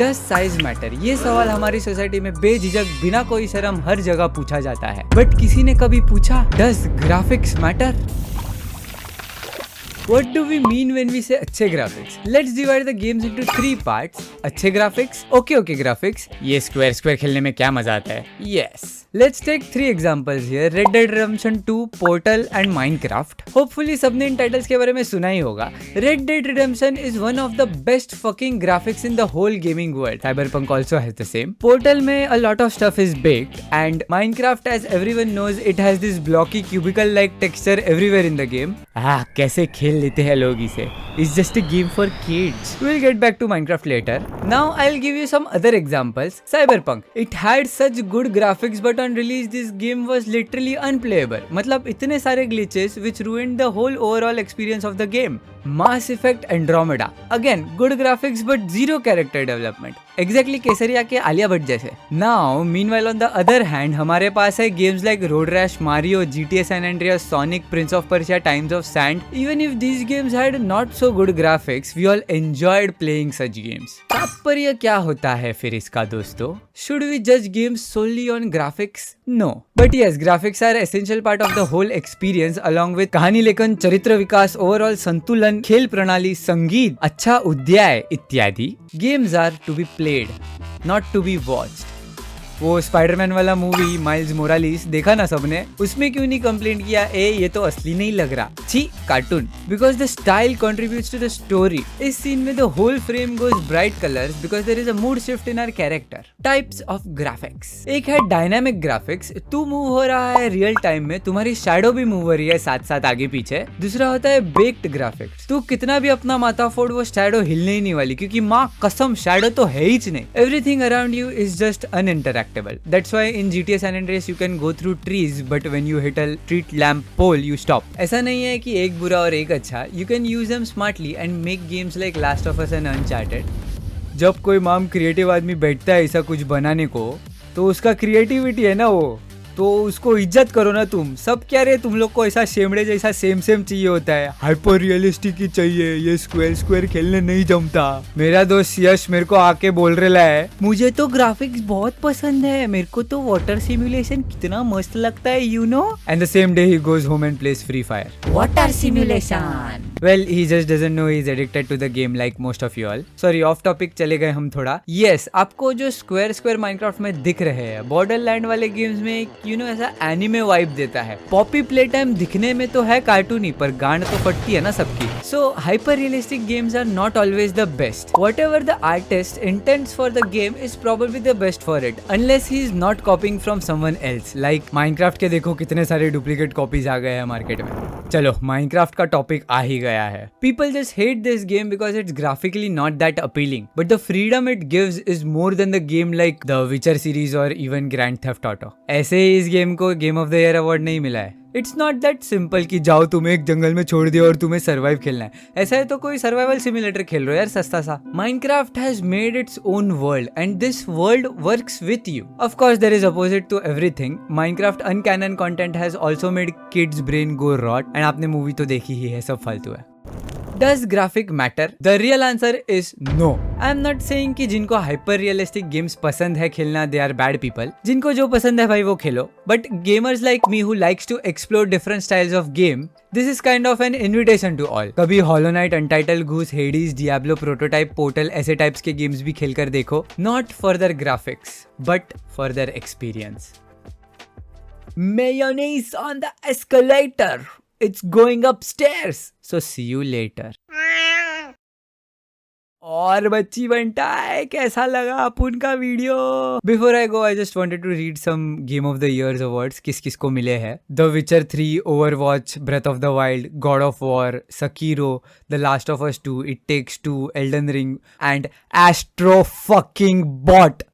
Does size matter? ये सवाल हमारी सोसाइटी में बेझिझक बिना कोई शर्म हर जगह पूछा जाता है, बट किसी ने कभी पूछा does graphics matter? What do we mean when we say अच्छे graphics? Let's divide the games into 3 parts. अच्छे graphics, okay graphics. ये square खेलने में क्या मजा आता है? Yes. Let's take 3 examples here. Red Dead Redemption 2, Portal and Minecraft. Hopefully सबने इन titles के बारे में सुना ही होगा. Red Dead Redemption is one of the best fucking graphics in the whole gaming world. Cyberpunk also has the same. Portal में a lot of stuff is baked and Minecraft, as everyone knows, it has this blocky cubicle-like texture everywhere in the game. कैसे खेल लेते हैं लोग इसे. It's just a game for kids. We'll get back to Minecraft later. Now I'll give you some other examples. Cyberpunk. It had such good graphics, but on release this game was literally unplayable. मतलब इतने सारे glitches which ruined the whole overall experience of the game. Mass Effect Andromeda. Again, good graphics but zero character development. Exactly केसरिया के आलिया भट्ट जैसे. Now, meanwhile on the other hand, हमारे पास है games like Road Rash, Mario, GTA San Andreas, Sonic, Prince of Persia, Times of Sand. Even if these games had not so good graphics, we all enjoyed playing such games. तात्पर्य क्या होता है फिर इसका दोस्तों? Should we judge games solely on graphics? No. But yes, graphics are essential part of the whole experience along with कहानी लेखन, चरित्र विकास, overall संतुलन, खेल प्रणाली, संगीत, अच्छा उद्याय इत्यादि. Games are to be played, not to be watched. वो स्पाइडरमैन वाला मूवी माइल्स मोरालिस देखा ना सबने? उसमें क्यों नहीं कंप्लेंट किया ये तो असली नहीं लग रहा, छी cartoon. Because the style contributes to the story. इस सीन में the whole frame goes bright colours because there is a mood shift in our character. Types of graphics. एक है डायनामिक ग्राफिक्स, तू मूव हो रहा है रियल टाइम में, तुम्हारी शैडो भी मूव हो रही है साथ साथ आगे पीछे. दूसरा होता है बेक्ड ग्राफिक्स. तू कितना भी अपना माथा फोड़, वो शैडो हिलने ही नहीं वाली, क्योंकि माँ कसम शैडो तो है ही नहीं. Everything around you is just uninteractable. That's why in GTA San Andreas you can go through trees, but when you hit a street lamp pole you stop. ऐसा नहीं है कि एक बुरा और एक अच्छा. You can use them smartly and make games like Last of Us and Uncharted. जब कोई माम क्रिएटिव आदमी बैठता है ऐसा कुछ बनाने को, तो उसका क्रिएटिविटी है ना वो, तो उसको इज्जत करो ना तुम. सब क्या रे तुम लोग को ऐसा शेमड़े जैसा सेम चाहिए होता है, हाइपर रियलिस्टिक ही चाहिए, ये स्क्वायर खेलने नहीं जमता. मेरा दोस्त यश मेरे को आके बोल रहा है मुझे तो ग्राफिक्स बहुत पसंद है, मेरे को तो वाटर सिमुलेशन कितना मस्त लगता है, you know. And the same day he goes home and place free fire. Water simulation. Well, he just doesn't know he's addicted to the game like most of you all. Sorry, off topic चले गए हम थोड़ा. Yes, आपको जो square Minecraft में दिख रहे हैं, बॉर्डरलैंड वाले गेम्स में ऐसा एनिमे वाइब देता है. पॉपी प्ले टाइम दिखने में तो है कार्टूनी, पर गांड तो फटती है ना सबकी. So, hyper realistic games are not always the best. Whatever the artist intends for the game is probably the best for it, unless he is not copying from someone else. Like Minecraft के देखो कितने सारे duplicate copies आ गए हैं market में. चलो Minecraft का topic आ ही गया है. People just hate this game because it's graphically not that appealing, but the freedom it gives is more than the game like The Witcher series or even Grand Theft Auto. ऐसे ही इस game को game of the year award नहीं मिला है. It's not that simple कि जाओ तुम्हें एक जंगल में छोड़ दिया और तुम्हें सर्वाइव खेलना है. ऐसा है तो कोई सर्वाइवल सिमुलेटर खेल रहे हो यार सस्ता सा. Minecraft has made its own world and this world works with you. Of course there is opposite to everything. Minecraft uncanon content has also made kids brain go rot and आपने movie तो देखी ही है, सब फालतू है. Does graphic matter? The real answer is no. I am not saying कि जिनको hyper realistic games पसंद है खेलना they are bad people. जिनको जो पसंद है भाई वो खेलो. But gamers like me who likes to explore different styles of game, this is kind of an invitation to all. कभी Hollow Knight, Untitled Goose, Hades, Diablo, Prototype, Portal ऐसे types के games भी खेल कर देखो. Not for their graphics, but for their experience. Mayonnaise on the escalator. It's going upstairs. So see you later. और बच्ची बनता है कैसा लगा अपन का video? Before I go I just wanted to read some game of the years awards किस किस को मिले हैं. The Witcher 3, Overwatch, Breath of the Wild, God of War, Sekiro, the Last of Us 2, It Takes 2, Elden Ring and Astro fucking bot.